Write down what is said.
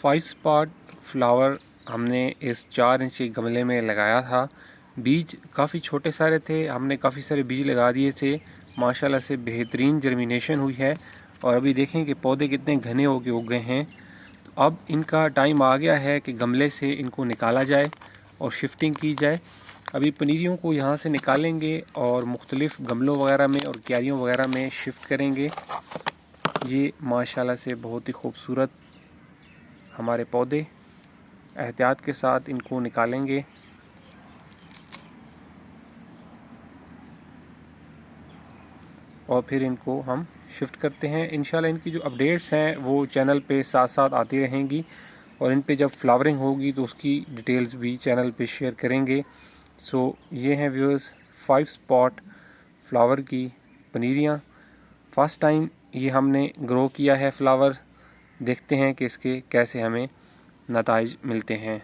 5 spot flower हमने इस 4 inch के गमले में लगाया था। बीज काफ़ी छोटे सारे थे, हमने काफ़ी सारे बीज लगा दिए थे। माशाल्लाह से बेहतरीन जर्मिनेशन हुई है और अभी देखें कि पौधे कितने घने होके उग गए हैं। तो अब इनका टाइम आ गया है कि गमले से इनको निकाला जाए और शिफ्टिंग की जाए। अभी पनीरियों को यहाँ से निकालेंगे और मुख्तलिफ़ गमलों वगैरह में और क्यारियों वगैरह में शिफ्ट करेंगे। ये माशाल्लाह से बहुत ही खूबसूरत हमारे पौधे, एहतियात के साथ इनको निकालेंगे। और फिर इनको हम शिफ्ट करते हैं। इंशाल्लाह इनकी जो अपडेट्स हैं वो चैनल पे साथ साथ आती रहेंगी और इन पे जब फ्लावरिंग होगी तो उसकी डिटेल्स भी चैनल पे शेयर करेंगे। सो ये हैं व्यूअर्स 5 स्पॉट फ्लावर की पनीरियाँ। फर्स्ट टाइम ये हमने ग्रो किया है फ्लावर। देखते हैं कि इसके कैसे हमें नताइज मिलते हैं।